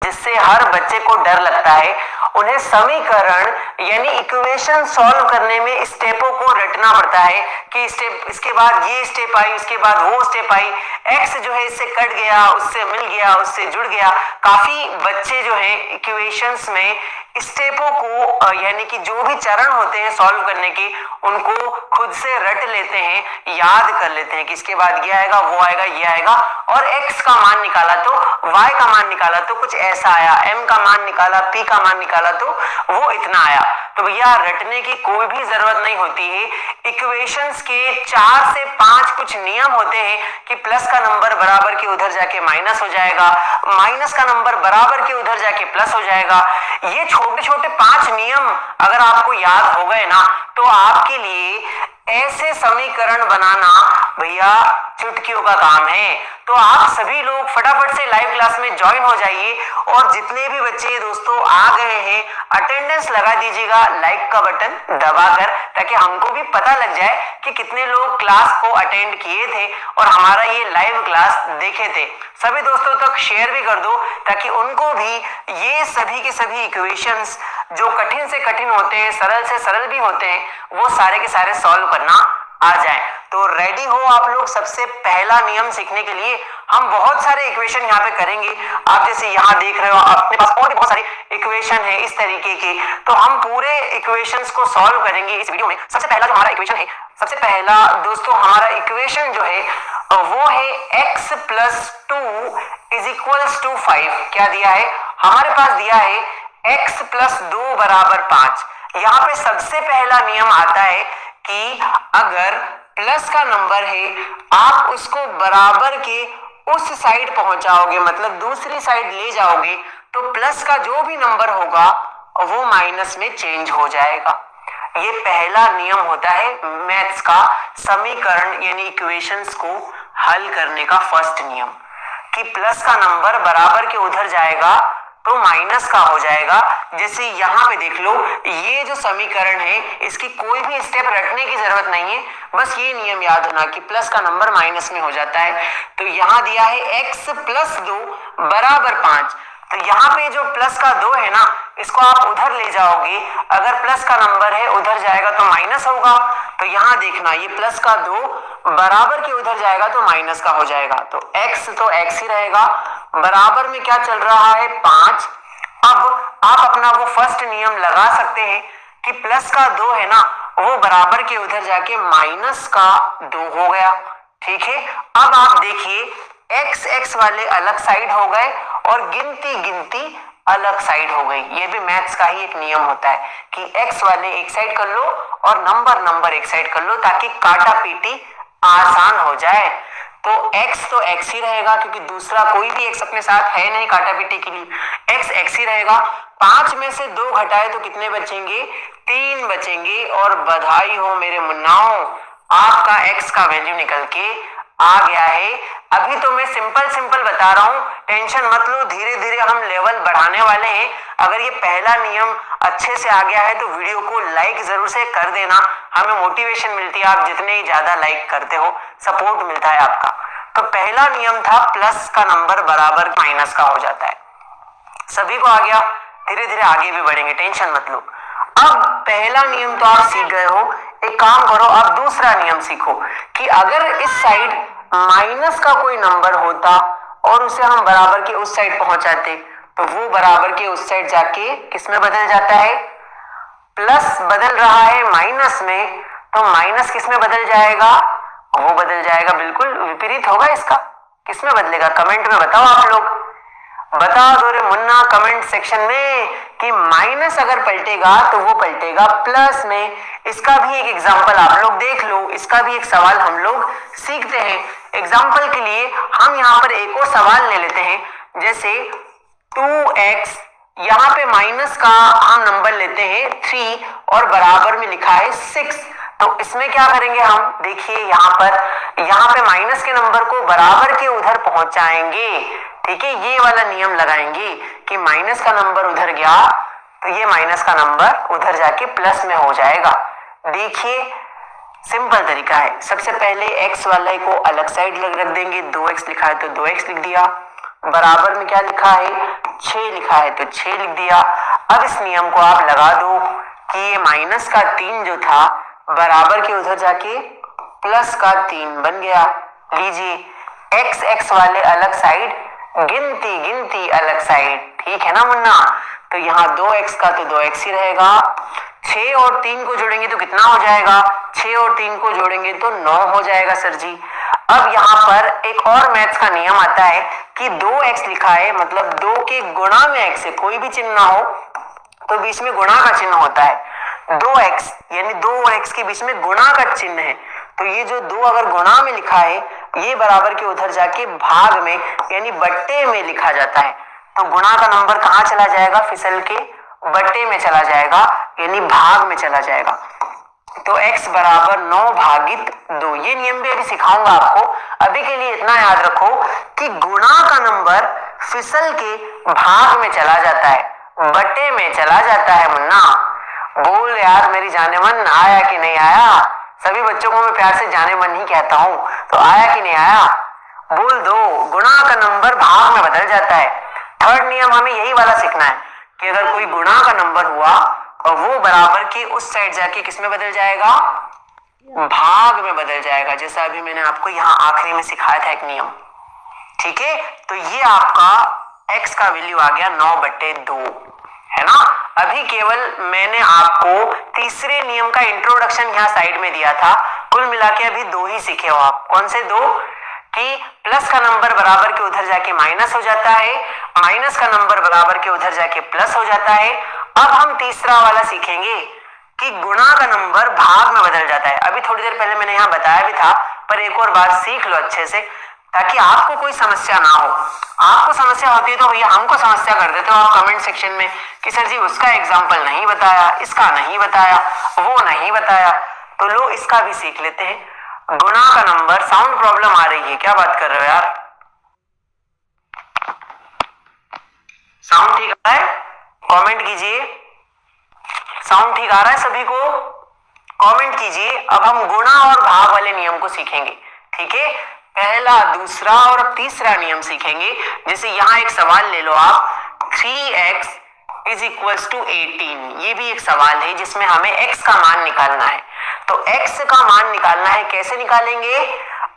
जिससे हर बच्चे को डर लगता है, उन्हें समीकरण यानी इक्वेशन सॉल्व करने में स्टेपों को रटना पड़ता है कि स्टेप, इसके बाद ये स्टेप आई, उसके बाद वो स्टेप आई, एक्स जो है इससे कट गया, उससे मिल गया, उससे जुड़ गया। काफी बच्चे जो है इक्वेशंस में स्टेपों को यानी कि जो भी चरण होते हैं सॉल्व करने के, उनको खुद से रट लेते हैं, याद कर लेते हैं कि इसके बाद ये आएगा, वो आएगा, ये आएगा, और x का मान निकाला तो y का मान निकाला तो कुछ ऐसा आया, m का मान निकाला, p का मान निकाला तो वो इतना आया। तो भैया रटने की कोई भी जरूरत नहीं होती है। इक्वेशंस के 4 से 5 कुछ नियम होते हैं कि प्लस का नंबर बराबर के उधर जाके माइनस हो जाएगा, माइनस का नंबर बराबर के उधर जाके प्लस हो जाएगा। ये छोटे छोटे 5 नियम अगर आपको याद हो गए ना, तो आपके लिए ऐसे समीकरण बनाना भैया चुटकियों का काम है। तो आप सभी लोग फटाफट से लाइव क्लास में ज्वाइन हो जाइए, और जितने भी बच्चे दोस्तों आ गए हैं अटेंडेंस लगा दीजिएगा लाइक का बटन दबाकर, ताकि हमको भी पता लग जाए कि कितने लोग क्लास को अटेंड किए थे और हमारा ये लाइव क्लास देखे थे। सभी दोस्तों तक शेयर भी कर दो ताकि उनको भी ये सभी के सभी इक्वेशंस जो कठिन से कठिन होते हैं, सरल से सरल भी होते हैं, वो सारे के सारे सॉल्व करना आ जाए। तो रेडी हो आप लोग सबसे पहला नियम सीखने के लिए? हम बहुत सारे इक्वेशन यहाँ पे करेंगे। आप जैसे यहाँ देख रहे हो अपने पास और भी बहुत सारे इक्वेशन है इस तरीके के, तो हम पूरे इक्वेशंस को सॉल्व करेंगे इस वीडियो में। सबसे पहला जो हमारा इक्वेशन है, सबसे पहला दोस्तों हमारा इक्वेशन जो है वो है x plus 2 is equals to 5। क्या दिया है हमारे पास? दिया है x प्लस 2 बराबर 5। यहाँ पे सबसे पहला नियम आता है कि अगर प्लस का नंबर है आप उसको बराबर के उस साइड पहुंचाओगे, मतलब दूसरी साइड ले जाओगे, तो प्लस का जो भी नंबर होगा वो माइनस में चेंज हो जाएगा। ये पहला नियम होता है मैथ्स का समीकरण यानी इक्वेशंस को हल करने का फर्स्ट नियम, कि प्लस का नंबर बराबर के उधर जाएगा तो माइनस का हो जाएगा। जैसे यहाँ पे देख लो, ये जो समीकरण है इसकी कोई भी स्टेप रटने की जरूरत नहीं है, बस ये नियम याद होना कि प्लस का नंबर माइनस में हो जाता है। तो यहाँ दिया है x प्लस 2 बराबर 5। तो यहाँ पे जो प्लस का 2 है ना, इसको आप उधर ले जाओगे, अगर प्लस का नंबर है उधर जाएगा तो माइनस होगा। तो यहाँ देखना, ये प्लस का 2 बराबर के उधर जाएगा तो माइनस का हो जाएगा, तो x ही रहेगा। बराबर में क्या चल रहा है? 5। अब आप अपना वो फर्स्ट नियम लगा सकते हैं कि प्लस का 2 है ना, वो बराबर के उधर जाके माइनस का 2 हो गया। ठीक है, अब आप देखिए x वाले अलग साइड हो गए और गिनती अलग साइड हो गई। ये भी मैथ्स का ही एक नियम होता है कि x वाले एक साइड कर लो और नंबर एक साइड कर लो, ताकि काटा पीटी आसान हो जाए। तो x ही रहेगा, क्योंकि दूसरा कोई भी x अपने साथ है नहीं काटा पीटी के लिए। x ही रहेगा। 5 में से 2 घटाए तो कितने बचेंगे? 3 बचेंगे। और बधाई हो मेरे मुन्नाओं, आपका x का वैल्यू निकल के आ गया है। अभी तो मैं सिंपल बता रहा हूं, टेंशन मत लो, धीरे धीरे हम लेवल बढ़ाने वाले हैं। अगर ये पहला नियम अच्छे से आ गया है तो वीडियो को लाइक जरूर से कर देना, हमें मोटिवेशन मिलती है। आप जितने ज्यादा लाइक करते हो सपोर्ट मिलता है आपका। तो पहला नियम था प्लस का नंबर बराबर माइनस का हो जाता है। सभी को आ गया, धीरे धीरे आगे भी बढ़ेंगे, टेंशन मत लो। अब पहला नियम तो आप सीख गए हो, एक काम करो अब दूसरा नियम सीखो कि अगर इस साइड माइनस का कोई नंबर होता और उसे हम बराबर के उस साइड पहुंचाते, तो वो बराबर के उस साइड जाके किस में बदल जाता है? प्लस बदल रहा है माइनस में, तो माइनस किस में बदल जाएगा? वो बदल जाएगा, बिल्कुल विपरीत होगा इसका। किस में बदलेगा? कमेंट में बताओ आप लोग, बता दो रे मुन्ना कमेंट सेक्शन में कि माइनस अगर पलटेगा तो वो पलटेगा प्लस में। इसका भी एक एग्जांपल आप लोग देख लो, इसका भी एक सवाल हम लोग सीखते हैं। एग्जांपल के लिए हम यहाँ पर एक और सवाल ले लेते हैं, जैसे 2x, यहाँ पे माइनस का हम नंबर लेते हैं 3 और बराबर में लिखा है 6। तो इसमें क्या करेंगे हम? देखिए यहाँ पे माइनस के नंबर को बराबर के उधर पहुंचाएंगे। ठीक है, ये वाला नियम लगाएंगे कि माइनस का नंबर उधर गया तो ये माइनस का नंबर उधर जाके प्लस में हो जाएगा। देखिए सिंपल तरीका है। सबसे पहले x वाले को अलग साइड रख देंगे, 2x लिखा है तो 2x लिख दिया। बराबर में क्या लिखा है 6 लिखा है, तो 6 लिख दिया। अब इस नियम को आप लगा दो कि ये माइनस का 3 जो था बराबर के उधर जाके प्लस का 3 बन गया। लीजिए एक्स एक्स वाले अलग साइड, गिनती गिनती अलग साइड, ठीक है ना मुन्ना। तो यहाँ 2x का तो 2x ही रहेगा। 6 और 3 को जोड़ेंगे तो कितना हो जाएगा, 6 और 3 को जोड़ेंगे तो 9 हो जाएगा सर जी। अब यहाँ पर एक और मैथ्स का नियम आता है कि 2x लिखा है, मतलब 2 के गुणा में x है, कोई भी चिन्ह ना हो तो बीच में गुणा का चिन्ह होता है। 2x यानी 2 और x के बीच में गुणा का चिन्ह है, तो ये जो 2 अगर गुणा में लिखा है ये बराबर के उधर जाके भाग में यानी बट्टे में लिखा जाता है। तो गुणा का नंबर कहाँ चला जाएगा, फिसल के बट्टे में चला जाएगा यानी भाग में चला जाएगा। तो x बराबर 9 भागित 2, ये नियम भी अभी सिखाऊंगा आपको। अभी के लिए इतना याद रखो कि गुणा का नंबर फिसल के भाग में चला जाता है, बट्टे में चला जाता है। मुन्ना बोल यार मेरी जाने मन, आया कि नहीं आया? सभी बच्चों को मैं प्यार से जाने मन ही कहता हूं, तो आया कि नहीं आया बोल दो। गुणा का नंबर भाग में बदल जाता है। थर्ड नियम हमें यही वाला सीखना है कि अगर कोई गुणा का नंबर हुआ और वो बराबर के उस साइड जाके किस में बदल जाएगा, भाग में बदल जाएगा, जैसा अभी मैंने आपको यहाँ आखिरी में सिखाया था एक नियम। ठीक है, तो ये आपका x का वैल्यू आ गया 9/2, है ना। अभी केवल मैंने आपको तीसरे नियम का इंट्रोडक्शन यहाँ साइड में दिया था। कुल मिला के अभी 2 ही सीखे हो आप। कौन से 2? कि प्लस का नंबर बराबर के उधर जाके माइनस हो जाता है, माइनस का नंबर बराबर के उधर जाके प्लस हो जाता है। अब हम तीसरा वाला सीखेंगे कि गुणा का नंबर भाग में बदल जाता है। अभी थोड़ी देर पहले मैंने यहाँ बताया भी था, पर एक और बार सीख लो अच्छे से ताकि आपको कोई समस्या ना हो। आपको समस्या होती है तो भैया हमको समस्या कर देते हो आप कमेंट सेक्शन में कि सर जी उसका एग्जाम्पल नहीं बताया, इसका नहीं बताया, वो नहीं बताया। तो लो इसका भी सीख लेते हैं। गुणा का नंबर, साउंड प्रॉब्लम आ रही है, क्या बात कर रहे हो यार? साउंड ठीक आ रहा है? कमेंट कीजिए। साउंड ठीक आ रहा है सभी को? कमेंट कीजिए। अब हम गुणा और भाग वाले नियम को सीखेंगे। ठीक है, पहला, दूसरा और तीसरा नियम सीखेंगे। जैसे यहाँ एक सवाल ले लो आप, 3x इज इक्वल्स टू 18। ये भी एक सवाल है जिसमें हमें x का मान निकालना है। तो x का मान निकालना है, कैसे निकालेंगे?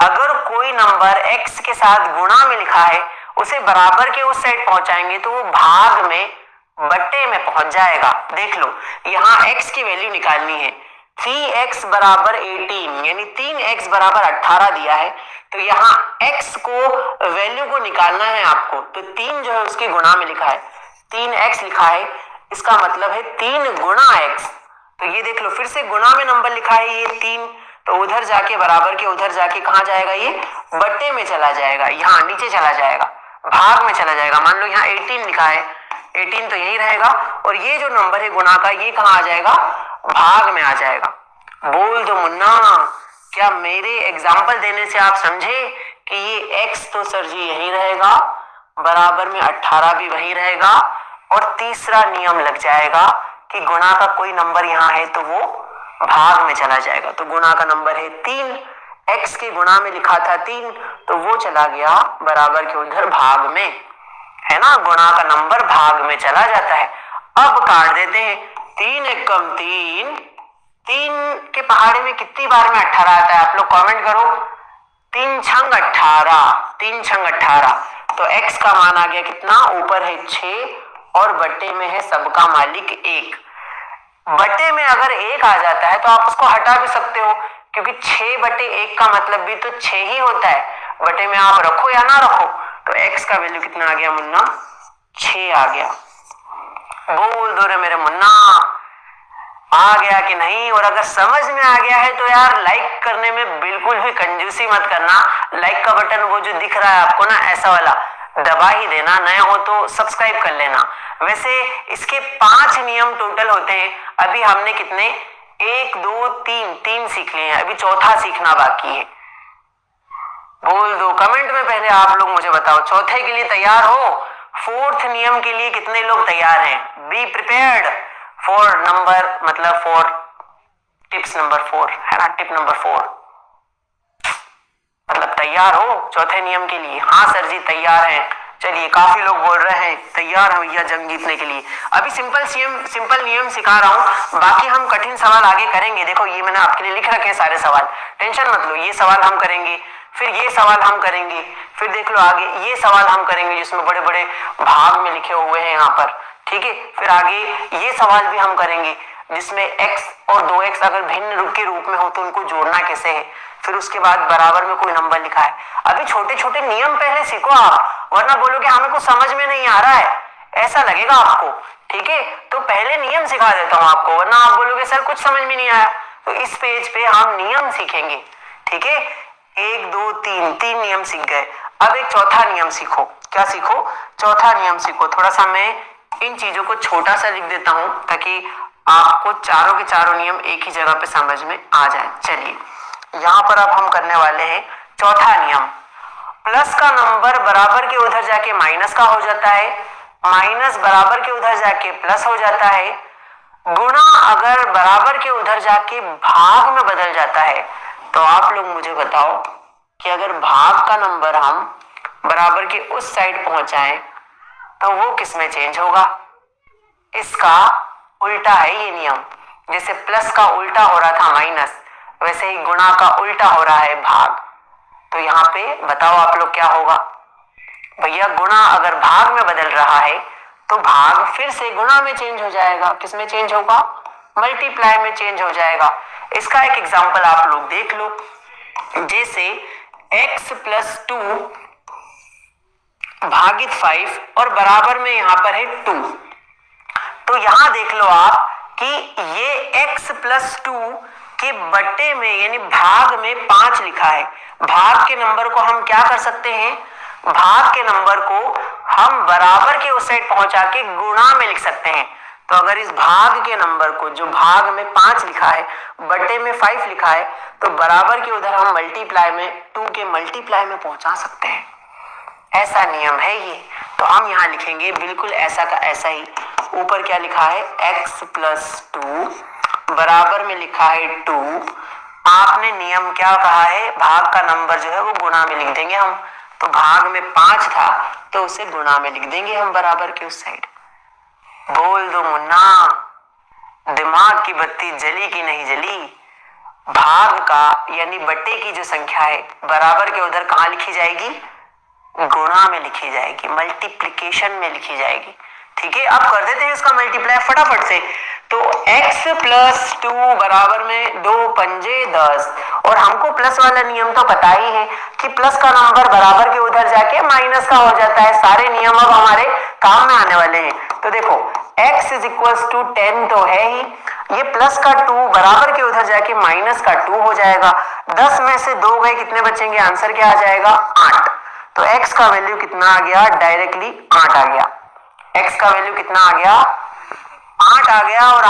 अगर कोई नंबर x के साथ गुणा में लिखा है उसे बराबर के उस साइड पहुंचाएंगे तो वो भाग में बट्टे में पहुंच जाएगा। देख लो यहाँ x की वैल्यू निकालनी है। 3x बराबर 18 यानी 3x बराबर 18 दिया है, तो यहाँ x को वैल्यू को निकालना है आपको। तो 3 जो है उसके गुणा में लिखा है, 3x लिखा है, इसका मतलब है 3 गुणा x। तो ये देख लो फिर से गुणा में नंबर लिखा है ये 3, तो उधर जाके बराबर के उधर जाके कहाँ जाएगा, ये बट्टे में चला जाएगा, यहाँ नीचे चला जाएगा, भाग में चला जाएगा। मान लो यहाँ 18 लिखा है, 18 तो यही रहेगा, और ये जो नंबर है गुणा का ये कहाँ आ जाएगा, भाग में आ जाएगा। बोल दो मुन्ना, क्या मेरे एग्जाम्पल देने से आप समझे कि ये x तो सर जी यही रहेगा, बराबर में 18 भी वही रहेगा, और तीसरा नियम लग जाएगा कि गुणा का कोई नंबर यहाँ है तो वो भाग में चला जाएगा। तो गुणा का नंबर है 3, x के गुणा में लिखा था 3, तो वो चला गया बराबर के उधर भाग में, है ना। गुणा का नंबर भाग में चला जाता है। अब काट देते हैं, 3 एकम 3, 3 के पहाड़े में कितनी बार में 18 आता है, आप लोग कमेंट करो। 3 छंग 18, 3 छंग 18, तो x का मान आ गया कितना, ऊपर है 6 और बट्टे में है सबका मालिक 1। बट्टे में अगर 1 आ जाता है तो आप उसको हटा भी सकते हो, क्योंकि 6/1 का मतलब भी तो 6 ही होता है। बट्टे में आप रखो या ना रखो, तो x का वैल्यू कितना आ गया मुन्ना, 6 आ गया। बोल दो रे मेरे मुन्ना, आ गया कि नहीं? और अगर समझ में आ गया है तो यार लाइक करने में बिल्कुल भी कंजूसी मत करना। लाइक का बटन वो जो दिख रहा है आपको ना, ऐसा वाला दबा ही देना। नए हो तो सब्सक्राइब कर लेना। वैसे इसके 5 नियम टोटल होते हैं। अभी हमने कितने, 1 2 3 सीख लिए हैं, अभी चौथा सीखना बाकी है। बोल दो कमेंट में, पहले आप लोग मुझे बताओ चौथे के लिए तैयार हो? 4th नियम के लिए कितने लोग तैयार हैं? बी प्रिपेयर्ड फॉर नंबर, मतलब फॉर टिप्स नंबर 4, है ना, टिप नंबर 4, मतलब तैयार हो चौथे नियम के लिए? हाँ सर जी तैयार हैं, चलिए काफी लोग बोल रहे हैं तैयार हैं भैया जंग जीतने के लिए। अभी सिंपल नियम सिखा रहा हूं, बाकी हम कठिन सवाल आगे करेंगे। देखो ये मैंने आपके लिए लिख रखे हैं सारे सवाल, टेंशन मत लो। ये सवाल हम करेंगे, फिर ये सवाल हम करेंगे, फिर देख लो आगे ये सवाल हम करेंगे जिसमें बड़े बड़े भाग में लिखे हुए हैं यहाँ पर, ठीक है। फिर आगे ये सवाल भी हम करेंगे जिसमें x और 2x अगर भिन्न रूप के रूप में हो तो उनको जोड़ना कैसे है। फिर उसके बाद बराबर में कोई नंबर लिखा है। अभी छोटे छोटे नियम पहले सीखो आप, वरना बोलोगे हमें कुछ समझ में नहीं आ रहा है, ऐसा लगेगा आपको, ठीक है। तो पहले नियम सिखा देता हूं आपको, वरना आप बोलोगे सर कुछ समझ में नहीं आया। तो इस पेज पे हम नियम सीखेंगे, ठीक है। 1 2 3 तीन नियम सीख गए। अब एक चौथा नियम सीखो। क्या सीखो? चौथा नियम सीखो। थोड़ा सा मैं इन चीजों को छोटा सा लिख देता हूं ताकि आपको चारों के चारों नियम एक ही जगह पे समझ में आ जाए। चलिए यहां पर अब हम करने वाले हैं चौथा नियम। प्लस का नंबर बराबर के उधर जाके माइनस का हो जाता है, माइनस बराबर के उधर जाके प्लस हो जाता है, गुणा अगर बराबर के उधर जाके भाग में बदल जाता है। तो आप लोग मुझे बताओ कि अगर भाग का नंबर हम बराबर के उस साइड पहुंचाएं तो वो किस में चेंज होगा? इसका उल्टा है ये नियम। जैसे प्लस का उल्टा हो रहा था माइनस, वैसे ही गुणा का उल्टा हो रहा है भाग। तो यहाँ पे बताओ आप लोग क्या होगा? भैया गुणा अगर भाग में बदल रहा है तो भाग फिर से गुणा में चेंज हो जाएगा। किस में चेंज होगा? मल्टीप्लाई में चेंज हो जाएगा। इसका एक एग्जांपल आप लोग देख लो। जैसे x प्लस 2 भागित 5 और बराबर में यहां पर है 2। तो यहां देख लो आप कि ये x प्लस 2 के बट्टे में यानी भाग में 5 लिखा है। भाग के नंबर को हम क्या कर सकते हैं? भाग के नंबर को हम बराबर के उस साइड पहुंचा के गुणा में लिख सकते हैं। तो अगर इस भाग के नंबर को जो भाग में 5 लिखा है बट्टे में 5 लिखा है तो बराबर के उधर हम मल्टीप्लाई में 2 के मल्टीप्लाई में पहुंचा सकते हैं। ऐसा नियम है ये। तो हम यहाँ लिखेंगे बिल्कुल ऐसा का ऐसा ही। ऊपर क्या लिखा है? x प्लस 2 बराबर में लिखा है 2। आपने नियम क्या कहा है? भाग का नंबर जो है वो गुणा में लिख देंगे हम। तो भाग में 5 था तो उसे गुणा में लिख देंगे हम बराबर के उस साइड। बोल दो मुन्ना, दिमाग की बत्ती जली कि नहीं जली? भाग का यानी बट्टे की जो संख्या है बराबर के उधर कहाँ लिखी जाएगी? गुणा में लिखी जाएगी, मल्टीप्लिकेशन में लिखी जाएगी, ठीक है। अब कर देते हैं इसका मल्टीप्लाई फटाफट से। तो x प्लस 2 बराबर में 2 पंजे 10। और हमको प्लस वाला नियम तो पता ही है कि प्लस का नंबर बराबर के उधर जाके माइनस का हो जाता है। सारे नियम अब हमारे काम में आने वाले हैं। तो देखो x इज इक्वल्स टू 10 तो है ही, ये प्लस का 2 बराबर के उधर जाके माइनस का 2 हो जाएगा। 10 में से 2 गए, कितने बचेंगे? आंसर क्या आ जाएगा? 8। तो x का वैल्यू कितना आ गया? डायरेक्टली 8 आ गया। x का वैल्यू कितना आ गया? 8 आ गया। और